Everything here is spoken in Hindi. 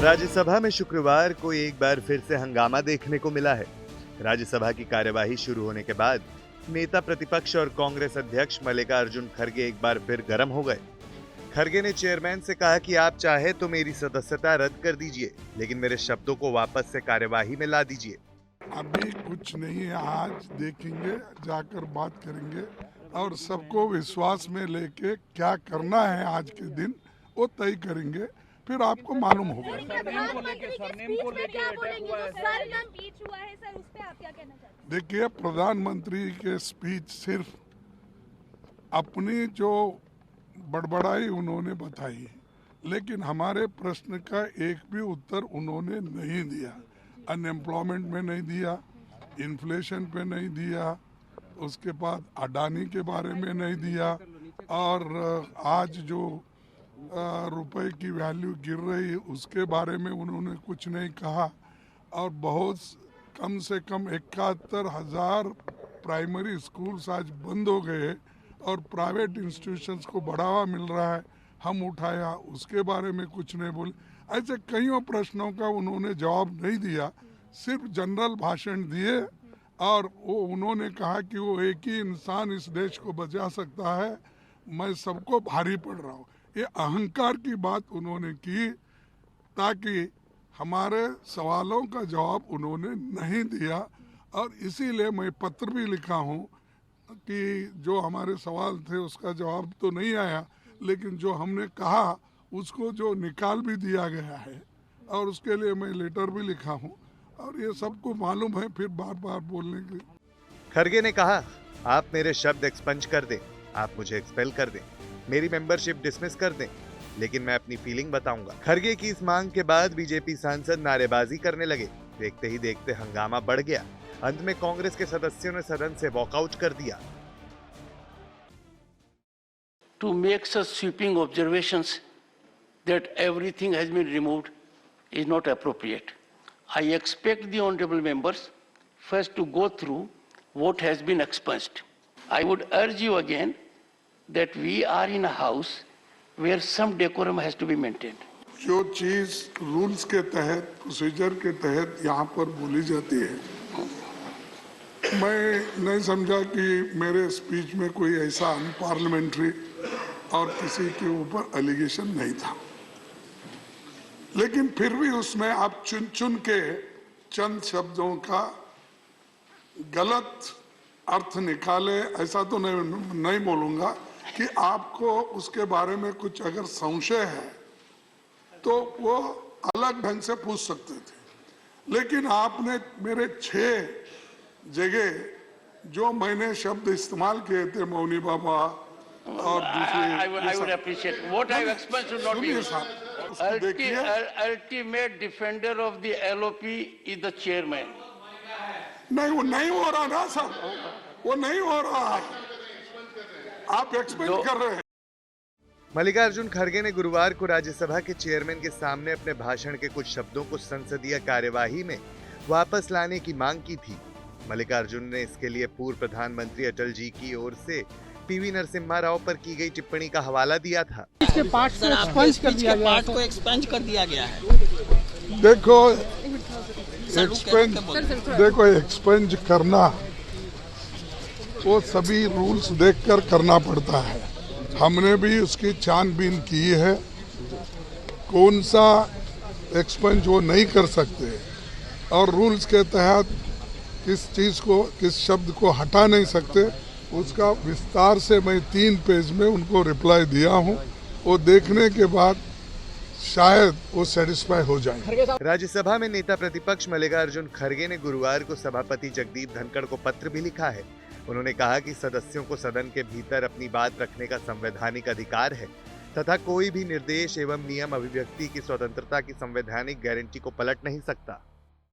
राज्यसभा में शुक्रवार को एक बार फिर से हंगामा देखने को मिला है। राज्यसभा की कार्यवाही शुरू होने के बाद नेता प्रतिपक्ष और कांग्रेस अध्यक्ष मल्लिकार्जुन खड़गे एक बार फिर गर्म हो गए। खड़गे ने चेयरमैन से कहा कि आप चाहे तो मेरी सदस्यता रद्द कर दीजिए, लेकिन मेरे शब्दों को वापस से कार्यवाही में ला दीजिए। अभी कुछ नहीं है, आज देखेंगे, जाकर बात करेंगे और सबको विश्वास में लेके क्या करना है आज के दिन वो तय करेंगे, फिर आपको मालूम होगा। देखिए, प्रधानमंत्री के स्पीच सिर्फ अपनी जो बड़बड़ाई उन्होंने बताई, लेकिन हमारे प्रश्न का एक भी उत्तर उन्होंने नहीं दिया। अनएम्प्लॉयमेंट में नहीं दिया, इन्फ्लेशन पे नहीं दिया, उसके बाद अडानी के बारे में नहीं दिया, और आज जो रुपए की वैल्यू गिर रही है उसके बारे में उन्होंने कुछ नहीं कहा। और बहुत कम से कम 71,000 प्राइमरी स्कूल्स आज बंद हो गए और प्राइवेट इंस्टीट्यूशंस को बढ़ावा मिल रहा है, हम उठाया, उसके बारे में कुछ नहीं बोले। ऐसे कईयों प्रश्नों का उन्होंने जवाब नहीं दिया, सिर्फ जनरल भाषण दिए और वो उन्होंने कहा कि वो एक ही इंसान इस देश को बचा सकता है, मैं सबको भारी पड़ रहा हूँ। ये अहंकार की बात उन्होंने की, ताकि हमारे सवालों का जवाब उन्होंने नहीं दिया। और इसीलिए मैं पत्र भी लिखा हूँ कि जो हमारे सवाल थे उसका जवाब तो नहीं आया, लेकिन जो हमने कहा उसको जो निकाल भी दिया गया है, और उसके लिए मैं लेटर भी लिखा हूँ, और ये सबको मालूम है, फिर बार बार बोलने की। खड़गे ने कहा, आप मेरे शब्द एक्सपंज कर दें, आप मुझे एक्सपेल कर दें, मेरी मेंबरशिप डिसमिस कर दें, लेकिन मैं अपनी फीलिंग बताऊंगा। खड़गे की इस मांग के बाद बीजेपी सांसद नारेबाजी करने लगे। देखते ही देखते हंगामा बढ़ गया। अंत में कांग्रेस के सदस्यों ने सदन से वॉकआउट कर दिया। To make such sweeping observations that everything has been removed is not appropriate. I expect the honorable members first to go through what has been expunged. I would urge you again that we are in a house where some decorum has to be maintained. जो चीज रूल्स के तहत, प्रोसीजर के तहत यहाँ पर बोली जाती है, मैं नहीं समझा कि मेरे स्पीच में कोई ऐसा अनपार्लियामेंट्री और किसी के ऊपर एलिगेशन नहीं था, लेकिन फिर भी उसमें आप चुन चुन के चंद शब्दों का गलत अर्थ निकाले, ऐसा तो नहीं बोलूंगा कि आपको उसके बारे में कुछ अगर संशय है तो वो अलग ढंग से पूछ सकते थे, लेकिन आपने मेरे 6 जगह जो मैंने शब्द इस्तेमाल किए थे, मौनी बाबा और दूसरे, I would appreciate what I have expunged should not be used. Ultimate defender of the LOP is the chairman. नहीं, वो नहीं हो रहा ना सर, वो नहीं हो रहा, आप एक्सपेक्ट कर रहे हैं। मल्लिकार्जुन खड़गे ने गुरुवार को राज्यसभा के चेयरमैन के सामने अपने भाषण के कुछ शब्दों को संसदीय कार्यवाही में वापस लाने की मांग की थी। मल्लिकार्जुन ने इसके लिए पूर्व प्रधानमंत्री अटल जी की ओर से पीवी नरसिम्हा राव पर की गई टिप्पणी का हवाला दिया था। इसके पार्ट को एक्सपेंज कर दिया गया है। देखो एक्सपेंज करना वो सभी रूल्स देखकर करना पड़ता है। हमने भी उसकी छानबीन की है, कौन सा एक्सपेंज वो नहीं कर सकते, और रूल्स के तहत किस चीज़ को, किस शब्द को हटा नहीं सकते, उसका विस्तार से मैं 3 पेज में उनको रिप्लाई दिया हूं। वो देखने के बाद शायद वो सेटिस्फाई हो जाए। राज्यसभा में नेता प्रतिपक्ष मल्लिकार्जुन खड़गे ने गुरुवार को सभापति जगदीप धनखड़ को पत्र भी लिखा है। उन्होंने कहा कि सदस्यों को सदन के भीतर अपनी बात रखने का संवैधानिक अधिकार है तथा कोई भी निर्देश एवं नियम अभिव्यक्ति की स्वतंत्रता की संवैधानिक गारंटी को पलट नहीं सकता।